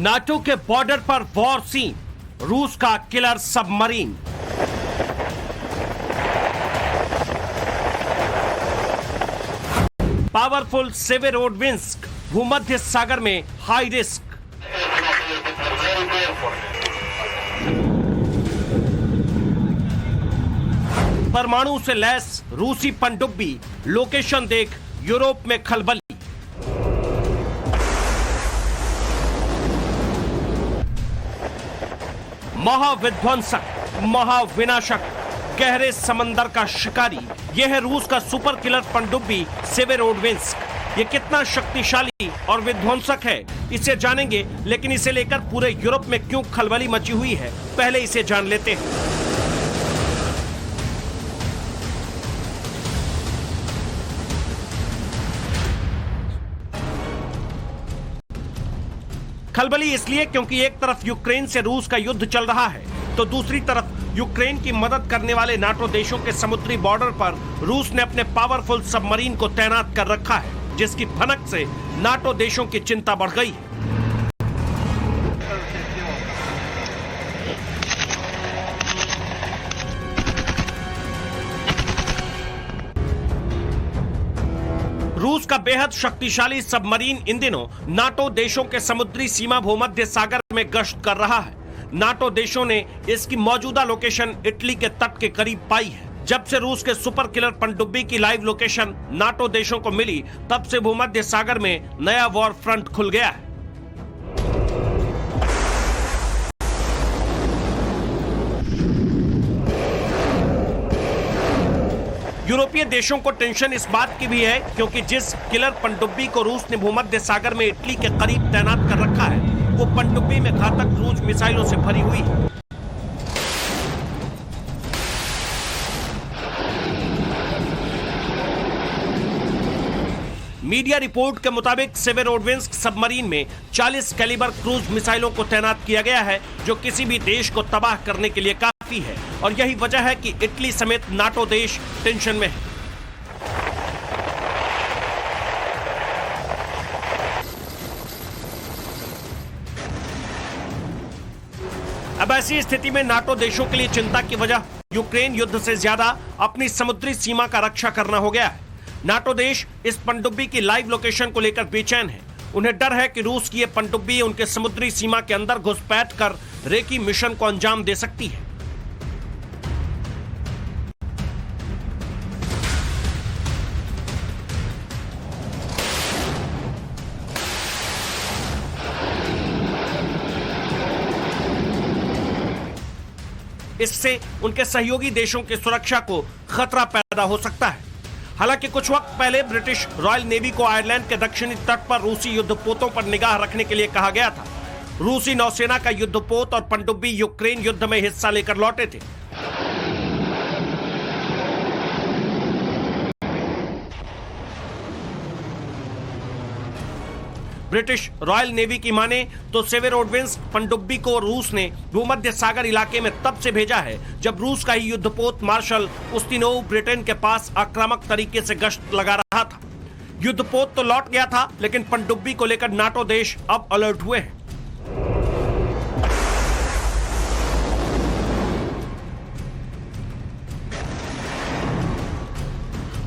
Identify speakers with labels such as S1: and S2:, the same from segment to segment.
S1: NATO के border पर war scene, रूस का किलर सबमरीन। पावरफुल सेवेरोडोनेट्स्क भूमध्य सागर में हाई रिस्क। परमाणु से लैस रूसी पनडुब्बी, लोकेशन देख यूरोप में खलबली। महाविध्वंसक, महाविनाशक, गहरे समंदर का शिकारी, यह है रूस का सुपर किलर पनडुब्बी सेवेरोडोनेट्स्क। ये कितना शक्तिशाली और विध्वंसक है, इसे जानेंगे, लेकिन इसे लेकर पूरे यूरोप में क्यों खलबली मची हुई है, पहले इसे जान लेते हैं। खलबली इसलिए क्योंकि एक तरफ यूक्रेन से रूस का युद्ध चल रहा है, तो दूसरी तरफ यूक्रेन की मदद करने वाले नाटो देशों के समुद्री बॉर्डर पर रूस ने अपने पावरफुल सबमरीन को तैनात कर रखा है, जिसकी भनक से नाटो देशों की चिंता बढ़ गई। रूस का बेहद शक्तिशाली सबमरीन इन दिनों नाटो देशों के समुद्री सीमा भूमध्य सागर में गश्त कर रहा है। नाटो देशों ने इसकी मौजूदा लोकेशन इटली के तट के करीब पाई है। जब से रूस के सुपर किलर पनडुब्बी की लाइव लोकेशन नाटो देशों को मिली, तब से भूमध्य सागर में नया वॉर फ्रंट खुल गया है। यूरोपीय देशों को टेंशन इस बात की भी है क्योंकि जिस किलर पनडुब्बी को रूस ने भूमध्य सागर में इटली के करीब तैनात कर रखा है, वो पनडुब्बी में घातक क्रूज मिसाइलों से भरी हुई है। मीडिया रिपोर्ट के मुताबिक सेवेरोडोनेट्स्क सबमरीन में 40 कैलिबर क्रूज मिसाइलों को तैनात किया गया है, जो किसी भी देश को तबाह करने के लिए काफी है, और यही वजह है कि इटली समेत नाटो देश टेंशन में है। अब ऐसी स्थिति में नाटो देशों के लिए चिंता की वजह यूक्रेन युद्ध से ज्यादा अपनी समुद्री सीमा का रक्षा करना हो गया है। नाटो देश इस पनडुब्बी की लाइव लोकेशन को लेकर बेचैन है। उन्हें डर है कि रूस की ये पनडुब्बी उनके समुद्री सीमा के अंदर घुसपैठ कर रेकी मिशन को अंजाम दे सकती है। इससे उनके सहयोगी देशों की सुरक्षा को खतरा पैदा हो सकता है। हालांकि कुछ वक्त पहले ब्रिटिश रॉयल नेवी को आयरलैंड के दक्षिणी तट पर रूसी युद्धपोतों पर निगाह रखने के लिए कहा गया था। रूसी नौसेना का युद्धपोत और पनडुब्बी यूक्रेन युद्ध में हिस्सा लेकर लौटे थे। ब्रिटिश रॉयल नेवी की माने तो सेवेरोडोनेट्स्क पनडुब्बी को रूस ने भूमध्य सागर इलाके में तब से भेजा है जब रूस का ही युद्धपोत मार्शल उस्तिनोव ब्रिटेन के पास आक्रामक तरीके से गश्त लगा रहा था। युद्धपोत तो लौट गया था, लेकिन पनडुब्बी को लेकर नाटो देश अब अलर्ट हुए हैं।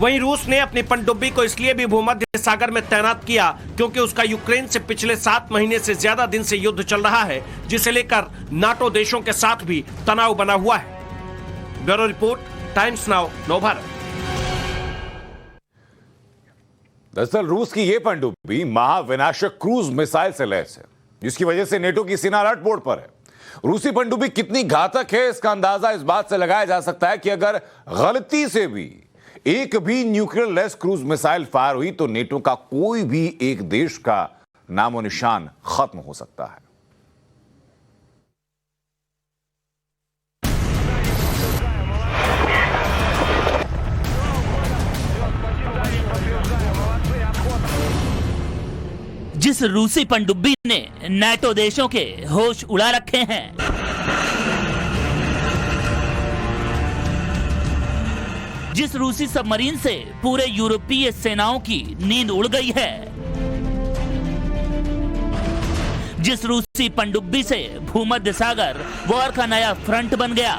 S1: वहीं रूस ने अपनी पनडुब्बी को इसलिए भी भूमध्य सागर में तैनात किया क्योंकि उसका यूक्रेन से पिछले 7 महीने से ज्यादा दिन से युद्ध चल रहा है, जिसे लेकर नाटो देशों के साथ भी तनाव बना हुआ है। Bureau report, times now, Navbharat.
S2: दरअसल रूस की यह पनडुब्बी महाविनाशक क्रूज मिसाइल से लैस है, जिसकी वजह से नेटो की सेना अलर्ट मोड पर है। रूसी पनडुब्बी कितनी घातक है, इसका अंदाजा इस बात से लगाया जा सकता है कि अगर गलती से भी एक भी nuclear less cruise missile fire हुई तो नेटो का कोई भी एक देश का नामो निशान खत्म हो सकता है।
S3: जिस रूसी पनडुब्बी ने नाटो देशों के होश उड़ा रखे हैं, जिस रूसी सबमरीन से पूरे यूरोपीय सेनाओं की नींद उड़ गई है, जिस रूसी पनडुब्बी से भूमध्य सागर वॉर का नया फ्रंट बन गया,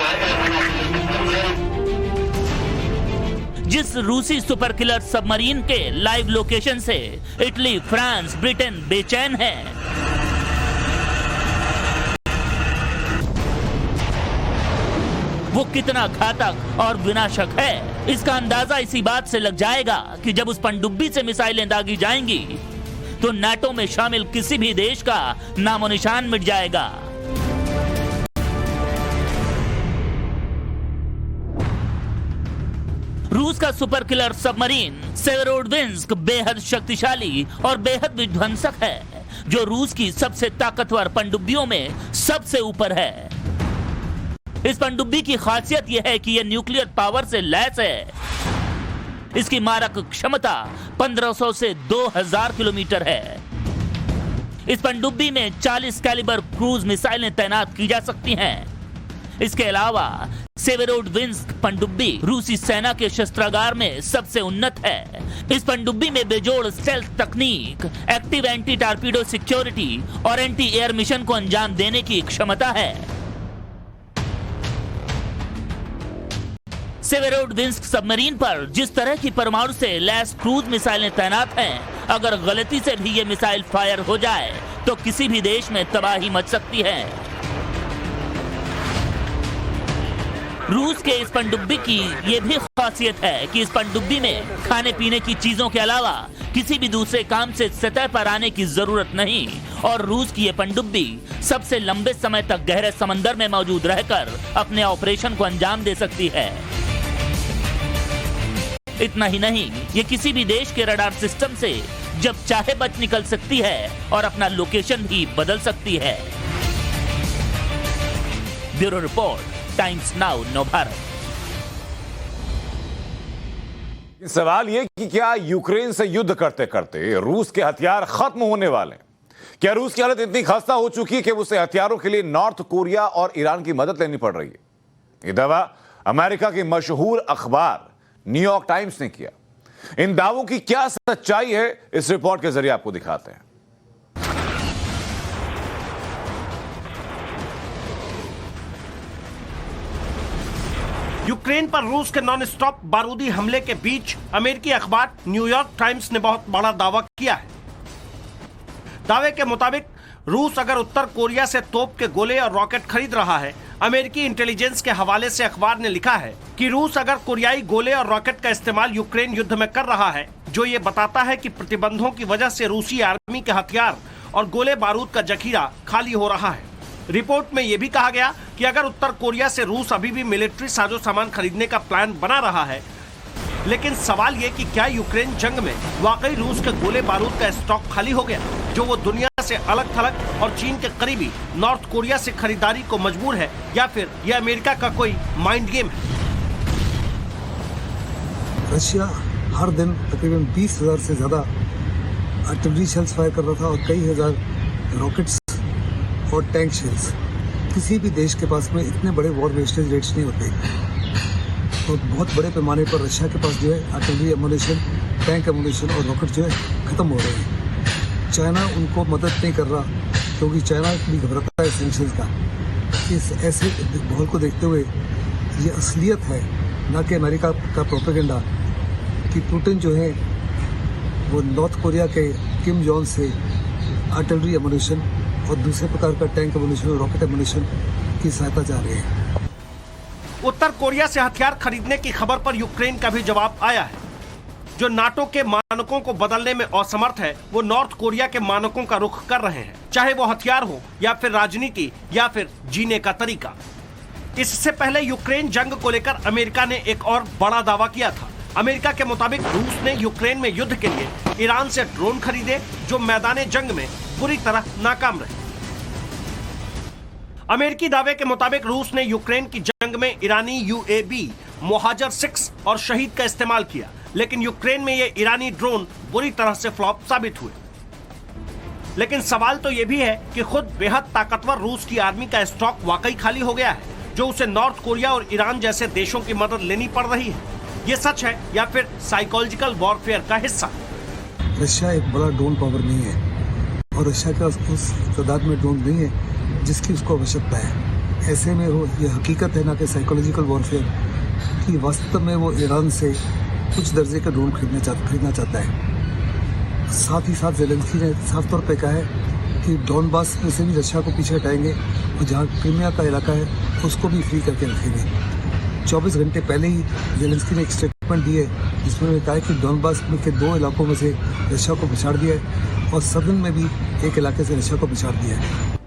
S3: जिस रूसी सुपर किलर सबमरीन के लाइव लोकेशन से इटली, फ्रांस, ब्रिटेन बेचैन है, वो कितना घातक और विनाशक है, इसका अंदाजा इसी बात से लग जाएगा कि जब उस पनडुब्बी से मिसाइलें दागी जाएंगी तो नाटो में शामिल किसी भी देश का नामो निशान मिट जाएगा। रूस का सुपर किलर सबमरीन सेवेरोडोविंस्क बेहद शक्तिशाली और बेहद विध्वंसक है, जो रूस की सबसे ताकतवर पनडुब्बियों में सबसे ऊपर है। इस पनडुब्बी की खासियत यह है कि यह न्यूक्लियर पावर से लैस है। इसकी मारक क्षमता 1500 से 2000 किलोमीटर है। इस पनडुब्बी में 40 कैलिबर क्रूज मिसाइलें तैनात की जा सकती हैं। इसके अलावा सेवेरोडोविंस्क पनडुब्बी रूसी सेना के शस्त्रागार में सबसे उन्नत है। इस पनडुब्बी में बेजोड़ स्टेल्थ तकनीक, एक्टिव एंटी टॉर्पीडो सिक्योरिटी और एंटी एयर मिशन को अंजाम देने की क्षमता है। सेवेरोडोविंस्क सबमरीन पर जिस तरह की परमाणु से लैस क्रूज मिसाइलें तैनात हैं, अगर गलती से भी ये मिसाइल फायर हो जाए तो किसी भी देश में तबाही मच सकती है। रूस के इस पनडुब्बी की यह भी खासियत है कि इस पनडुब्बी में खाने पीने की चीजों के अलावा किसी भी दूसरे काम से सतह पर आने की जरूरत नहीं, और रूस की यह पनडुब्बी सबसे लंबे समय तक गहरे समंदर में मौजूद रहकर अपने ऑपरेशन को अंजाम दे सकती है। इतना ही नहीं, ये किसी भी देश के रडार सिस्टम से जब चाहे बच निकल सकती है और अपना लोकेशन भी बदल सकती है। Bureau report, times now Navbharat.
S2: सवाल यह कि क्या यूक्रेन से युद्ध करते करते रूस के हथियार खत्म होने वाले हैं? क्या रूस की हालत इतनी खस्ता हो चुकी है कि उसे हथियारों के लिए नॉर्थ कोरिया और ईरान की मदद लेनी पड़ रही है? यह दावा अमेरिका की मशहूर अखबार न्यूयॉर्क टाइम्स ने किया। इन दावों की क्या सच्चाई है, इस रिपोर्ट के जरिए आपको दिखाते हैं।
S1: यूक्रेन पर रूस के नॉन स्टॉप बारूदी हमले के बीच अमेरिकी अखबार न्यूयॉर्क टाइम्स ने बहुत बड़ा दावा किया है। दावे के मुताबिक रूस अगर उत्तर कोरिया से तोप के गोले और रॉकेट खरीद रहा है, अमेरिकी इंटेलिजेंस के हवाले से अखबार ने लिखा है कि रूस अगर कोरियाई गोले और रॉकेट का इस्तेमाल यूक्रेन युद्ध में कर रहा है, जो ये बताता है कि प्रतिबंधों की वजह से रूसी आर्मी के हथियार और गोले बारूद का जखीरा खाली हो रहा है। रिपोर्ट में यह भी कहा गया कि अगर उत्तर कोरिया से रूस अभी भी मिलिट्री साजो सामान खरीदने का प्लान बना रहा है, लेकिन सवाल ये कि क्या यूक्रेन जंग में वाकई रूस के गोले बारूद का स्टॉक खाली हो गया, जो वो दुनिया से अलग थलग और चीन के करीबी नॉर्थ कोरिया से खरीदारी को मजबूर है, या फिर यह अमेरिका का कोई माइंड गेम है?
S4: रशिया हर दिन तकरीबन 20,000 से ज्यादा आर्टिलरी शेल्स फायर कर रहा था और कई हजार रॉकेट्स और टैंक शेल्स। किसी भी देश के पास में इतने बड़े वॉर वेस्टेज रेट्स नहीं होते, तो बहुत बड़े पैमाने पर रशिया के पास जो है आर्टिलरी एमुनेशन, टैंक एमुनेशन और रॉकेट जो है खत्म हो रहे हैं। चाइना उनको मदद नहीं कर रहा, क्योंकि चाइना भी घबराता है सैंक्शंस का। इस ऐसे माहौल को देखते हुए ये असलियत है, न कि अमेरिका का प्रोपेगेंडा, कि पुतिन जो है वो नॉर्थ कोरिया के किम जोंग से आर्टिलरी एमुनेशन और दूसरे प्रकार का टैंक एमुनेशन और रॉकेट एमुनेशन की सहायता चाह रहे हैं।
S1: उत्तर कोरिया से हथियार खरीदने की खबर पर यूक्रेन का भी जवाब आया है। जो नाटो के मानकों को बदलने में असमर्थ है, वो नॉर्थ कोरिया के मानकों का रुख कर रहे हैं, चाहे वो हथियार हो या फिर राजनीति या फिर जीने का तरीका। इससे पहले यूक्रेन जंग को लेकर अमेरिका ने एक और बड़ा दावा किया था। अमेरिका के मुताबिक रूस ने यूक्रेन में युद्ध के लिए ईरान से ड्रोन खरीदे, जो मैदाने जंग में पूरी तरह नाकाम रहे। अमेरिकी दावे के मुताबिक रूस ने यूक्रेन की जंग में ईरानी यूएवी मोहाजर 6 और शहीद का इस्तेमाल किया, लेकिन यूक्रेन में ये ईरानी ड्रोन बुरी तरह से फ्लॉप साबित हुए। लेकिन सवाल तो यह भी है कि खुद बेहद ताकतवर रूस की आर्मी का स्टॉक वाकई खाली हो गया है, जो उसे नॉर्थ कोरिया और ईरान जैसे देशों की मदद लेनी पड़ रही है। ये सच है या फिर साइकोलॉजिकल वॉरफेयर का हिस्सा?
S4: रशिया एक बड़ा ड्रोन पावर नहीं है, और रशिया के पास उस तादाद में ड्रोन नहीं है जिसकी उसको आवश्यकता है। ऐसे में वो ये हकीकत है ना कि साइकोलॉजिकल वॉरफेयर कि वास्तव में वो ईरान से कुछ दर्जे का ड्रोन खरीदना चाहता है। साथ ही साथ ज़ेलेंस्की ने साफ तौर पे कहा है कि डॉनबास में से भी रशिया को पीछे हटाएंगे और जहाँ क्रीमिया का इलाका है उसको भी फ्री करके रखेंगे। 24 घंटे पहले ही ज़ेलेंस्की ने एक स्टेटमेंट दी है जिसमें उन्होंने कहा है कि डॉनबास के 2 इलाकों में से रशिया को पिछाड़ दिया है और सदन में भी एक इलाके से रशिया को पिछाड़ दिया है।